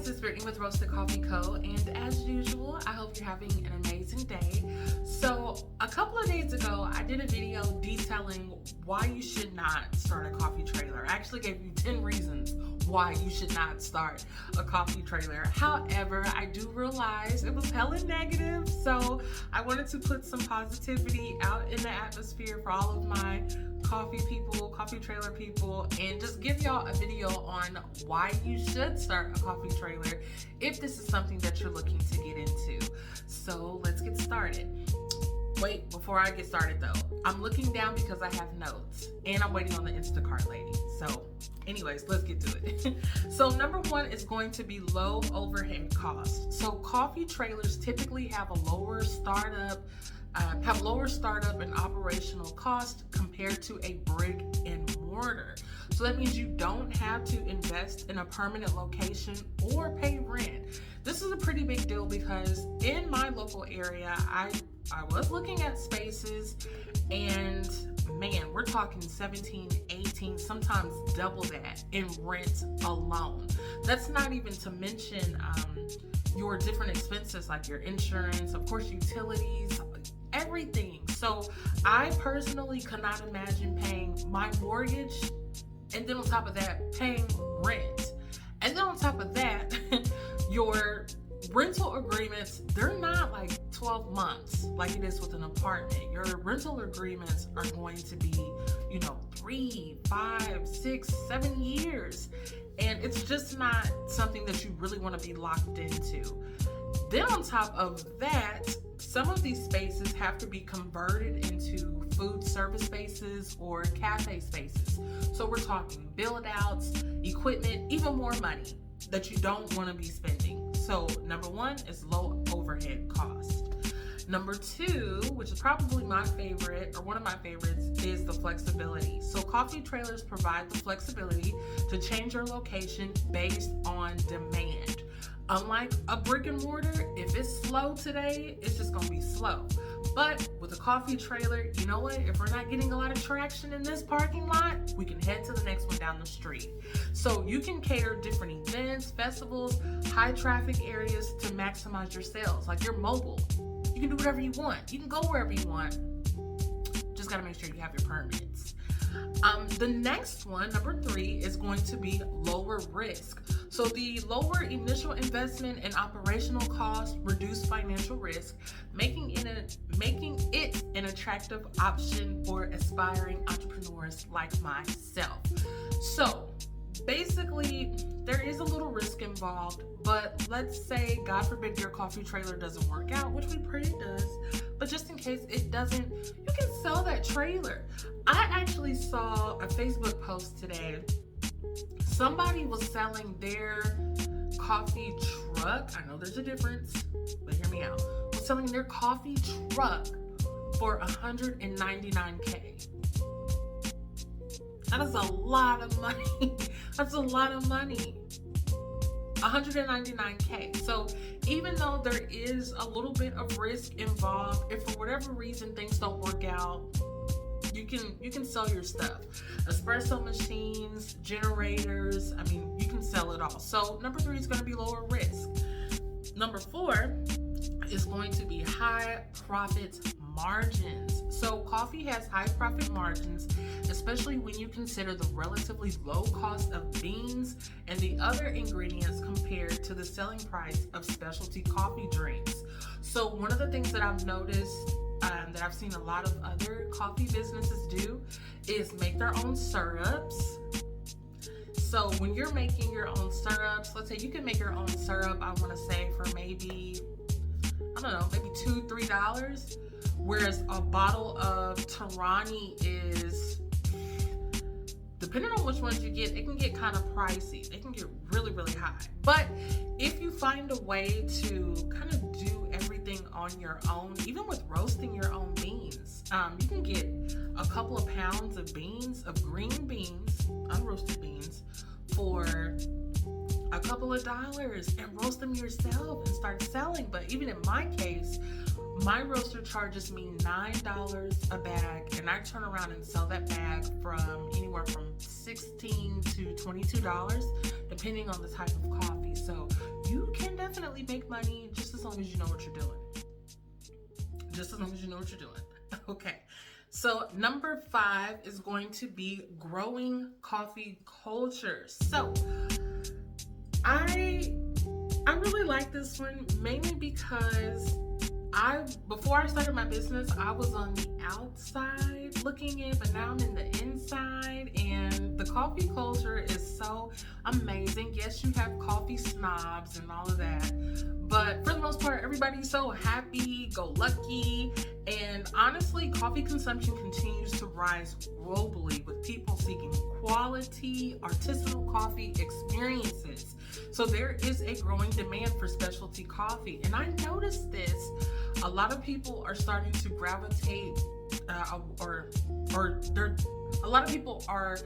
guys, it's Brittany with Roasted Coffee Co. And as usual, I hope you're having an amazing day. So a couple of days ago, I did a video detailing why you should not start a coffee trailer. I actually gave you 10 reasons why you should not start a coffee trailer. However, I do realize it was hella negative. So I wanted to put some positivity out in the atmosphere for all of my coffee people, coffee trailer people, and just give y'all a video on why you should start a coffee trailer if this is something that you're looking to get into. So let's get started. Wait, before I get started though, I'm looking down because I have notes and I'm waiting on the Instacart lady. So anyways, let's get to it. So number one is going to be low overhead cost. So coffee trailers typically have lower startup and operational cost compared to a brick and mortar. So that means you don't have to invest in a permanent location or pay rent. This is a pretty big deal because in my local area, I was looking at spaces and man, we're talking 17, 18, sometimes double that in rent alone. That's not even to mention your different expenses like your insurance, of course, utilities, everything. So I personally could not imagine paying my mortgage and then on top of that paying rent. And then on top of that, your rental agreements, they're not like 12 months like it is with an apartment. Your rental agreements are going to be, 3, 5, 6, 7 years. And it's just not something that you really want to be locked into. Then on top of that, some of these spaces have to be converted into food service spaces or cafe spaces. So we're talking build outs, equipment, even more money that you don't want to be spending. So number one is low overhead cost. Number two, which is probably my favorite or one of my favorites, is the flexibility. So coffee trailers provide the flexibility to change your location based on demand. Unlike a brick and mortar, if it's slow today, it's just gonna be slow. But with a coffee trailer, you know what? If we're not getting a lot of traction in this parking lot, we can head to the next one down the street. So you can cater different events, festivals, high traffic areas to maximize your sales. Like you're mobile. You can do whatever you want. You can go wherever you want. Just gotta make sure you have your permits. The next one, number 3, is going to be lower risk. So the lower initial investment and operational costs reduce financial risk, making it an attractive option for aspiring entrepreneurs like myself. So basically, there is a little risk involved, but let's say, God forbid, your coffee trailer doesn't work out, which we pray it does, but just in case it doesn't, you can sell that trailer. I actually saw a Facebook post today. Somebody was selling their coffee truck. I know there's a difference, but hear me out. Was selling their coffee truck for $199K. That is a lot of money. That's a lot of money. $199K. So even though there is a little bit of risk involved, if for whatever reason things don't work out, you can sell your stuff. Espresso machines, generators, you can sell it all. So number 3 is going to be lower risk. Number 4 is going to be high profit margins. So coffee has high profit margins, especially when you consider the relatively low cost of beans and the other ingredients compared to the selling price of specialty coffee drinks. So one of the things that I've noticed that I've seen a lot of other coffee businesses do is make their own syrups. So when you're making your own syrups, let's say you can make your own syrup, I want to say for maybe $2-3, whereas a bottle of Tarani is, depending on which ones you get, it can get kind of pricey. They can get really, really high. But if you find a way to kind of do everything on your own, even with roasting your own beans, you can get a couple of pounds of beans, of green beans, unroasted beans, for a couple of dollars and roast them yourself and start selling. But even in my case, my roaster charges me $9 a bag, and I turn around and sell that bag from anywhere from $16 to $22, depending on the type of coffee. So you can definitely make money just as long as you know what you're doing. Just as long as you know what you're doing. Okay. So number 5 is going to be growing coffee culture. So I really like this one, mainly because before I started my business, I was on the outside looking in, but now I'm in the inside, and the coffee culture is so amazing. Yes, you have coffee snobs and all of that, but for the most part, everybody's so happy, go lucky, and honestly, coffee consumption continues to rise globally with people seeking quality, artisanal coffee experiences. So there is a growing demand for specialty coffee, and I noticed this. A lot of people are starting to gravitate, a lot of people are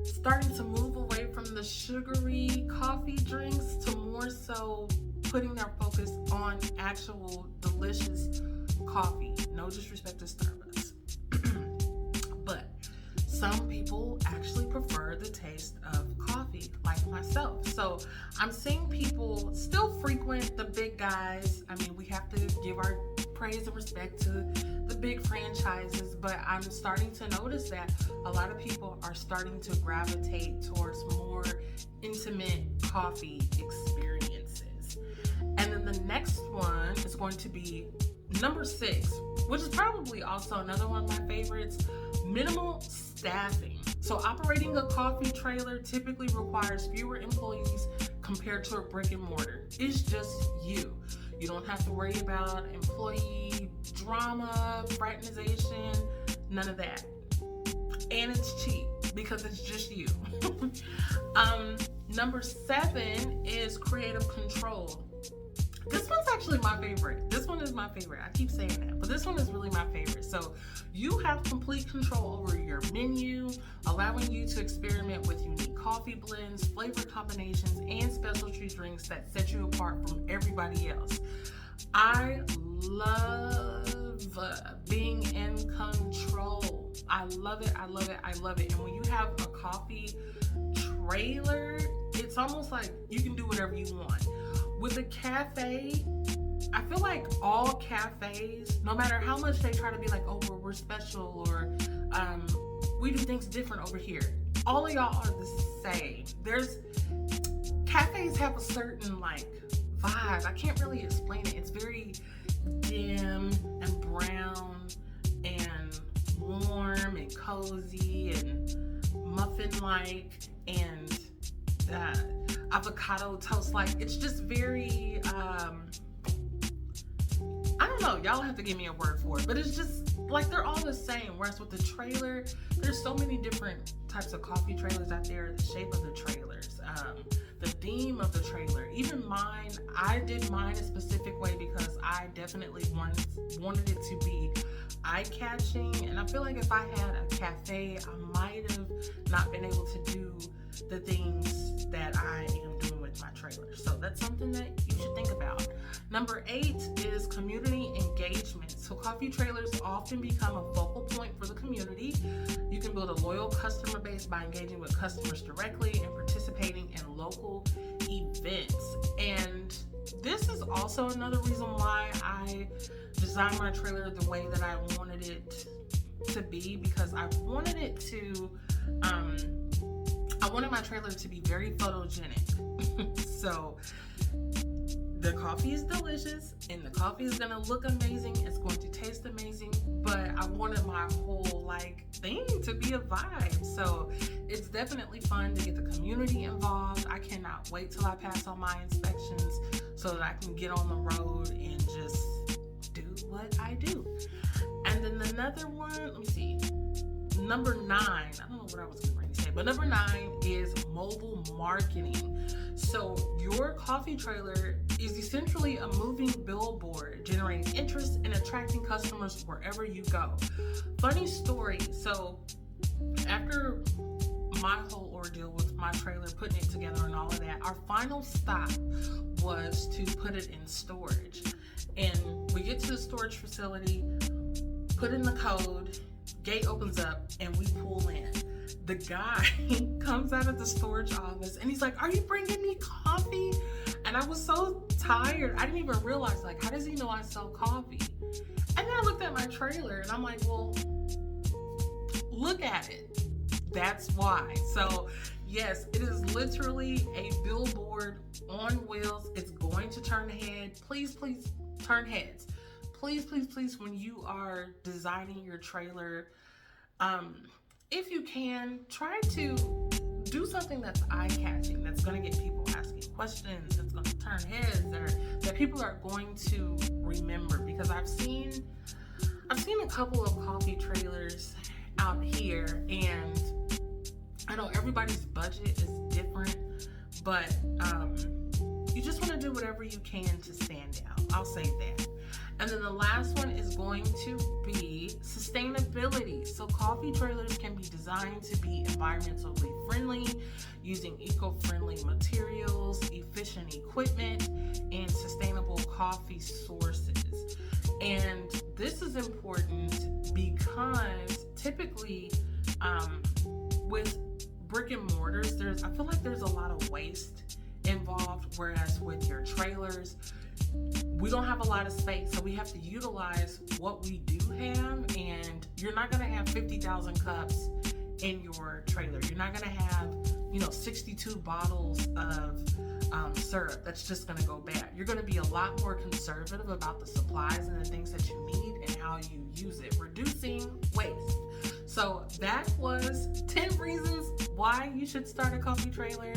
starting to move away from the sugary coffee drinks to more so putting their focus on actual delicious coffee. No disrespect to Starbucks, but some people actually prefer the taste of coffee, like myself. So I'm seeing people still frequent the big guys. I mean, we have to give our praise and respect to the big franchises, but I'm starting to notice that a lot of people are starting to gravitate towards more intimate coffee experiences. And then the next one is going to be number 6, which is probably also another one of my favorites: minimal staffing. So operating a coffee trailer typically requires fewer employees compared to a brick and mortar. It's just you. You don't have to worry about employee drama, fraternization, none of that. And it's cheap because it's just you. Number 7 is creative control. This one's actually my favorite. This one is my favorite. I keep saying that, but this one is really my favorite. So you have complete control over your menu, allowing you to experiment with unique coffee blends, flavor combinations, and specialty drinks that set you apart from everybody else. I love being in control. I love it. I love it. I love it. And when you have a coffee trailer, it's almost like you can do whatever you want. With a cafe, I feel like all cafes, no matter how much they try to be like, oh, we're special, or we do things different over here, all of y'all are the same. Cafes have a certain like vibe. I can't really explain it. It's very dim and brown and warm and cozy and muffin-like and avocado toast, like it's just very I don't know, y'all have to give me a word for it, but it's just like they're all the same. Whereas with the trailer, there's so many different types of coffee trailers out there, the shape of the trailers, the theme of the trailer. Even mine, I did mine a specific way because I definitely wanted it to be eye-catching, and I feel like if I had a cafe, I might have not been able to do the things that I am doing with my trailer. So that's something that you should think about. Number 8 is community engagement. So coffee trailers often become a focal point for the community. You can build a loyal customer base by engaging with customers directly and participating in local events. And this is also another reason why I designed my trailer the way that I wanted it to be, because I wanted it to I wanted my trailer to be very photogenic. So the coffee is delicious and the coffee is gonna look amazing. It's going to taste amazing, but I wanted my whole like thing to be a vibe. So it's definitely fun to get the community involved. I cannot wait till I pass on my inspections so that I can get on the road and just do what I do. And then another one, let me see. Number 9, I don't know what I was going to say, but number 9 is mobile marketing. So your coffee trailer is essentially a moving billboard, generating interest and attracting customers wherever you go. Funny story. So after my whole ordeal with my trailer, putting it together and all of that, our final stop was to put it in storage. And we get to the storage facility, put in the code, gate opens up, and we pull in. The guy comes out of the storage office and he's like, "Are you bringing me coffee?" And I was so tired. I didn't even realize, like, how does he know I sell coffee? And then I looked at my trailer and I'm like, well, look at it. That's why. So yes, it is literally a billboard on wheels. It's going to turn heads. Please, please turn heads. Please, please, please, when you are designing your trailer, if you can, try to do something that's eye-catching, that's going to get people asking questions, that's going to turn heads, or that people are going to remember. Because I've seen a couple of coffee trailers out here, and I know everybody's budget is different, but you just want to do whatever you can to stand out. I'll say that. And then the last one is going to be sustainability. So coffee trailers can be designed to be environmentally friendly, using eco-friendly materials, efficient equipment, and sustainable coffee sources. And this is important because typically with brick and mortars, I feel like there's a lot of waste involved, whereas with your trailers, we don't have a lot of space, so we have to utilize what we do have. And you're not going to have 50,000 cups in your trailer. You're not going to have 62 bottles of syrup that's just going to go bad. You're going to be a lot more conservative about the supplies and the things that you need and how you use it, reducing waste. So that was 10 reasons why you should start a coffee trailer.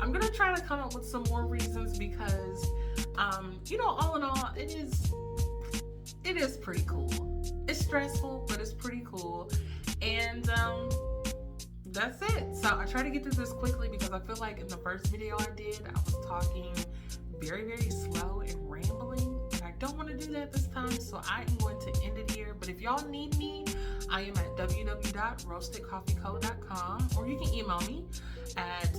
I'm going to try to come up with some more reasons because all in all, it is pretty cool. It's stressful, but it's pretty cool. And that's it. So I try to get through this quickly because I feel like in the first video I did, I was talking very, very slow and rambling, and I don't want to do that this time. So I am going to end it here. But if y'all need me, I am at www.roastedcoffeeco.com, or you can email me at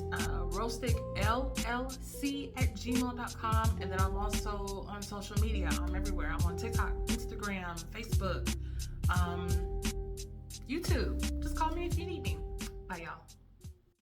roastedllc@gmail.com. And then I'm also on social media. I'm everywhere. I'm on TikTok, Instagram, Facebook, YouTube. Just call me if you need me. Bye, y'all.